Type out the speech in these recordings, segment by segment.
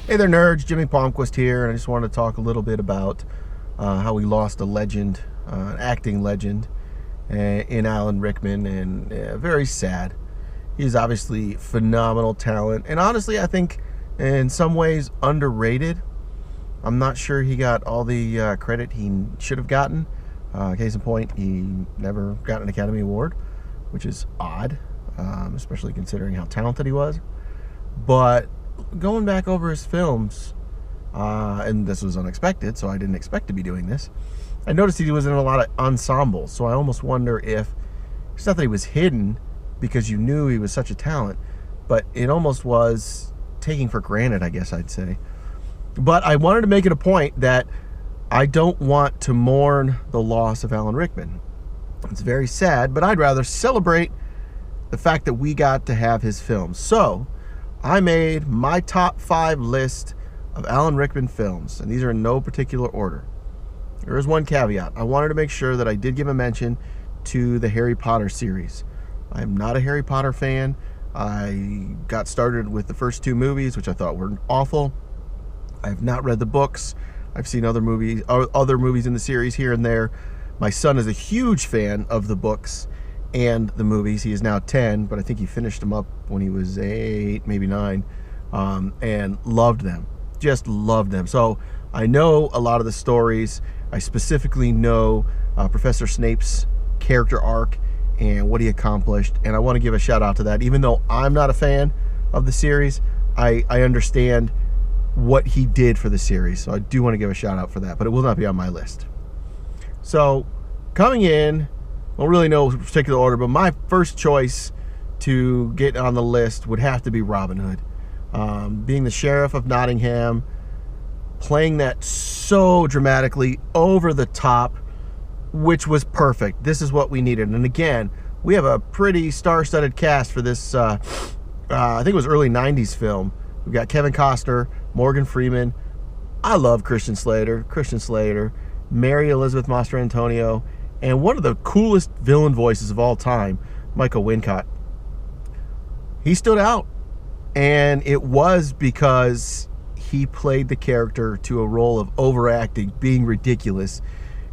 Hey there, nerds. Jimmy Palmquist here, and I just wanted to talk a little bit about how we lost a legend, an acting legend, in Alan Rickman, and very sad. He's obviously phenomenal talent, and honestly, I think in some ways underrated. I'm not sure he got all the credit he should have gotten. Case in point, he never got an Academy Award, which is odd, especially considering how talented he was. But going back over his films, and this was unexpected, so I didn't expect to be doing this, I noticed he was in a lot of ensembles, so I almost wonder if it's not that he was hidden because you knew he was such a talent, but it almost was taking for granted, I guess I'd say. But I wanted to make it a point that I don't want to mourn the loss of Alan Rickman. It's very sad, but I'd rather celebrate the fact that we got to have his films. So I made my top 5 list of Alan Rickman films, and these are in no particular order. There is one caveat. I wanted to make sure that I did give a mention to the Harry Potter series. I'm not a Harry Potter fan. I got started with the first 2 movies, which I thought were awful. I have not read the books. I've seen other movies in the series here and there. My son is a huge fan of the books and the movies. He is now 10, but I think he finished them up when he was 8, maybe 9, and loved them. Just loved them. So I know a lot of the stories. I specifically know Professor Snape's character arc and what he accomplished, and I want to give a shout out to that. Even though I'm not a fan of the series, I understand what he did for the series, so I do want to give a shout out for that, but it will not be on my list. So coming in, I don't really know particular order, but my first choice to get on the list would have to be Robin Hood. Being the sheriff of Nottingham, playing that so dramatically over the top, which was perfect. This is what we needed. And again, we have a pretty star-studded cast for this, I think it was early 90s film. We've got Kevin Costner, Morgan Freeman. I love Christian Slater, Mary Elizabeth Mastrantonio, and one of the coolest villain voices of all time, Michael Wincott. He stood out, and it was because he played the character to a role of overacting, being ridiculous,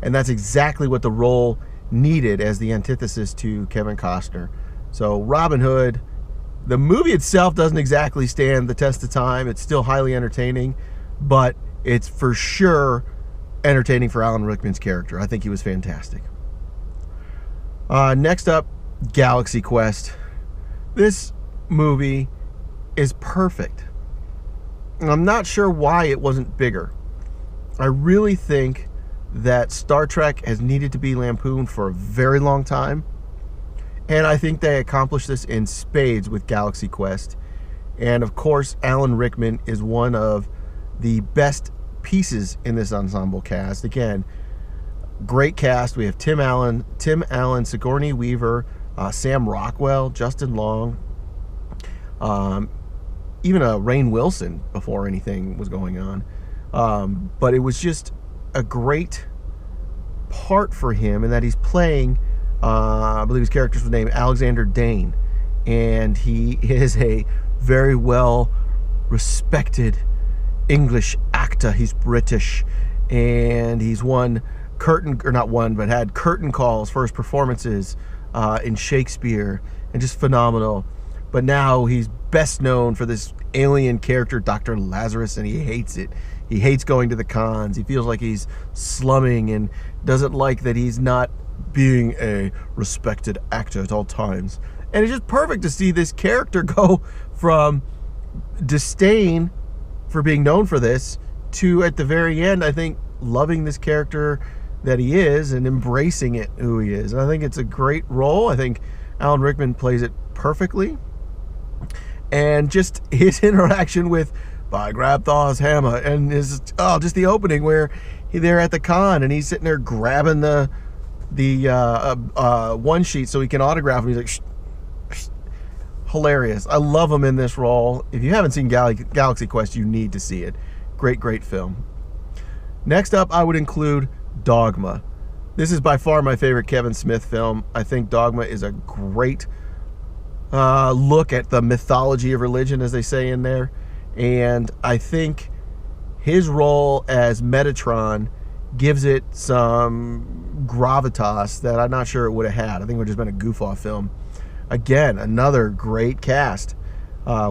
and that's exactly what the role needed as the antithesis to Kevin Costner. So Robin Hood, the movie itself doesn't exactly stand the test of time. It's still highly entertaining, but it's for sure entertaining for Alan Rickman's character. I think he was fantastic. Next up, Galaxy Quest. This movie is perfect. And I'm not sure why it wasn't bigger. I really think that Star Trek has needed to be lampooned for a very long time. And I think they accomplished this in spades with Galaxy Quest. And of course, Alan Rickman is one of the best pieces in this ensemble cast. Again, great cast. We have Tim Allen, Sigourney Weaver, Sam Rockwell, Justin Long, even Rainn Wilson before anything was going on. But it was just a great part for him in that he's playing, I believe his character's name, Alexander Dane, and he is a very well respected English actor. He's British, and he's had curtain calls for his performances in Shakespeare, and just phenomenal. But now he's best known for this alien character, Dr. Lazarus, and he hates it. He hates going to the cons. He feels like he's slumming and doesn't like that he's not being a respected actor at all times. And it's just perfect to see this character go from disdain for being known for this to, at the very end, I think, loving this character that he is and embracing it, who he is. And I think it's a great role. I think Alan Rickman plays it perfectly. And just his interaction with Grabthaw's hammer, and just the opening where they're at the con and he's sitting there grabbing the one sheet so he can autograph him. He's like, shh, shh. Hilarious. I love him in this role. If you haven't seen Galaxy Quest, you need to see it. Great film. Next up, I would include Dogma. This is by far my favorite Kevin Smith film. I think Dogma is a great look at the mythology of religion, as they say in there. And I think his role as Metatron gives it some gravitas that I'm not sure it would have had. I think it would have just been a goof-off film. Again, another great cast.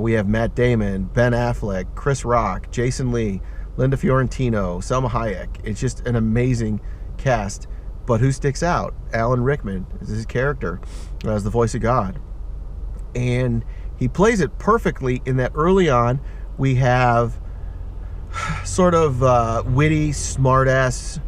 We have Matt Damon, Ben Affleck, Chris Rock, Jason Lee, Linda Fiorentino, Selma Hayek. It's just an amazing cast. But who sticks out? Alan Rickman is his character as the voice of God. And he plays it perfectly in that early on we have sort of witty, smart-ass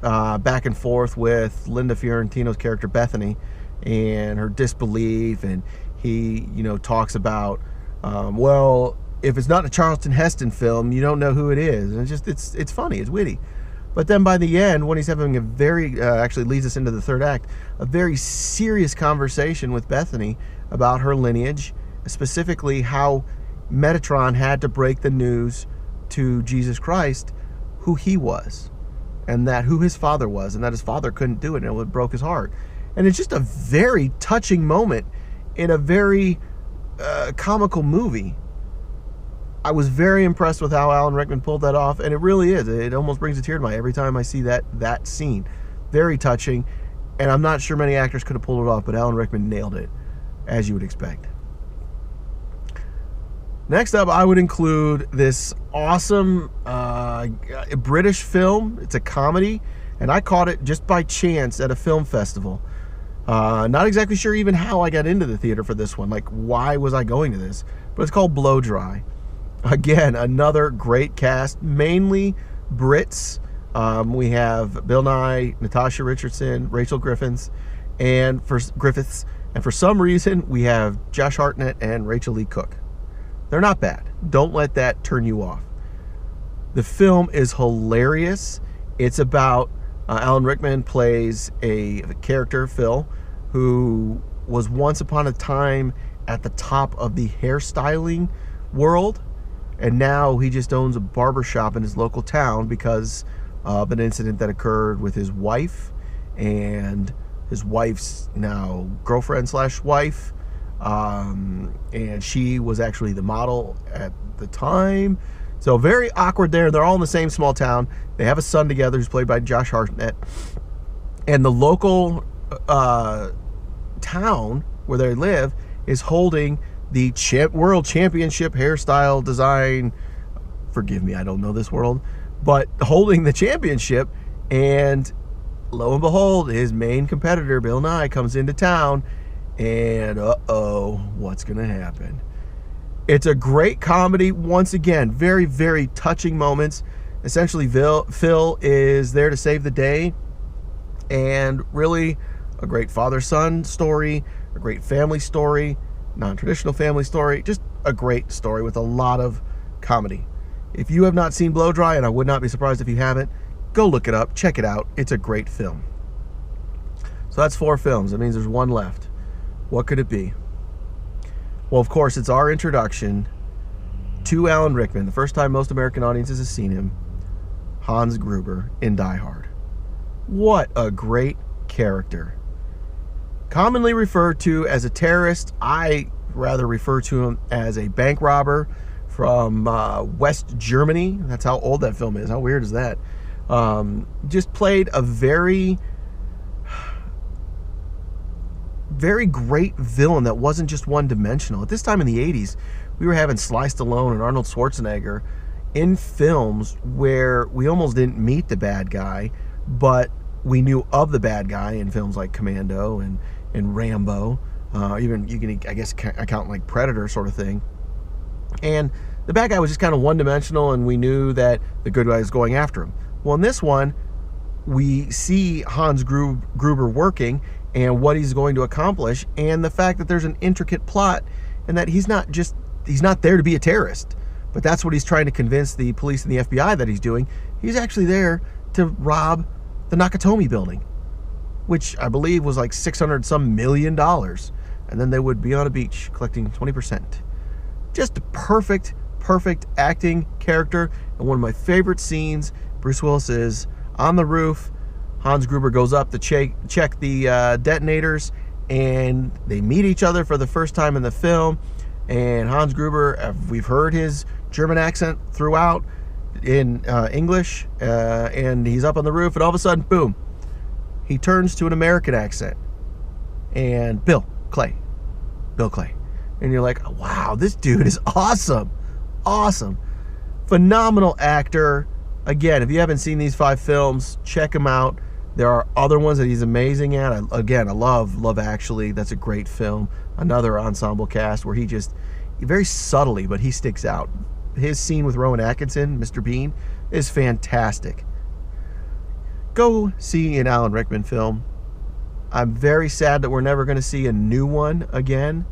back and forth with Linda Fiorentino's character Bethany and her disbelief, and he, talks about, well, if it's not a Charlton Heston film, you don't know who it is. And it's funny, it's witty. But then by the end, when he's having a very, actually leads us into the third act, a very serious conversation with Bethany about her lineage, specifically how Metatron had to break the news to Jesus Christ who he was, and that who his father was, and that his father couldn't do it, and it broke his heart. And it's just a very touching moment in a very comical movie. I was very impressed with how Alan Rickman pulled that off, and it really is. It almost brings a tear to my eye every time I see that scene. Very touching, and I'm not sure many actors could have pulled it off, but Alan Rickman nailed it, as you would expect. Next up, I would include this awesome British film. It's a comedy, and I caught it just by chance at a film festival. Not exactly sure even how I got into the theater for this one. Like, why was I going to this? But it's called Blow Dry. Again, another great cast, mainly Brits. We have Bill Nye, Natasha Richardson, Rachel Griffiths, and for some reason, we have Josh Hartnett and Rachel Lee Cook. They're not bad. Don't let that turn you off. The film is hilarious. It's about Alan Rickman plays a character, Phil, who was once upon a time at the top of the hairstyling world, and now he just owns a barbershop in his local town because of an incident that occurred with his wife and his wife's now girlfriend/wife. And she was actually the model at the time. So very awkward there. They're all in the same small town. They have a son together who's played by Josh Hartnett. And the local town where they live is holding the world championship hairstyle design. Forgive me, I don't know this world. But holding the championship, and lo and behold, his main competitor, Bill Nye, comes into town. And what's going to happen? It's a great comedy. Once again, very, very touching moments. Essentially, Phil is there to save the day. And really, a great father-son story, a great family story, non-traditional family story. Just a great story with a lot of comedy. If you have not seen Blow Dry, and I would not be surprised if you haven't, go look it up. Check it out. It's a great film. So that's 4 films. That means there's 1 left. What could it be? Well, of course, it's our introduction to Alan Rickman, the first time most American audiences have seen him, Hans Gruber in Die Hard. What a great character. Commonly referred to as a terrorist, I rather refer to him as a bank robber from West Germany. That's how old that film is. How weird is that? Just played a very great villain that wasn't just one-dimensional. At this time in the 80s, we were having Sly Stallone and Arnold Schwarzenegger in films where we almost didn't meet the bad guy, but we knew of the bad guy in films like Commando and Rambo. Even you can, I guess, account like Predator sort of thing. And the bad guy was just kind of one-dimensional, and we knew that the good guy was going after him. Well, in this one, we see Hans Gruber working and what he's going to accomplish, and the fact that there's an intricate plot, and that he's not there to be a terrorist, but that's what he's trying to convince the police and the FBI that he's doing. He's actually there to rob the Nakatomi building, which I believe was like $600-some million, and then they would be on a beach collecting 20%. Just a perfect acting character, and one of my favorite scenes, Bruce Willis is on the roof. Hans Gruber goes up to check the detonators, and they meet each other for the first time in the film. And Hans Gruber, we've heard his German accent throughout in English, and he's up on the roof, and all of a sudden, boom, he turns to an American accent. And Bill Clay. And you're like, wow, this dude is awesome. Awesome. Phenomenal actor. Again, if you haven't seen these 5 films, check him out. There are other ones that he's amazing at. I love Actually. That's a great film. Another ensemble cast where he very subtly, but he sticks out. His scene with Rowan Atkinson, Mr. Bean, is fantastic. Go see an Alan Rickman film. I'm very sad that we're never going to see a new one again,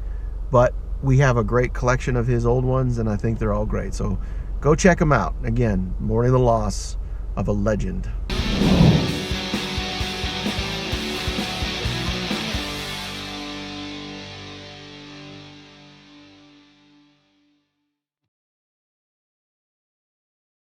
but we have a great collection of his old ones, and I think they're all great. So go check them out. Again, mourning the loss of a legend.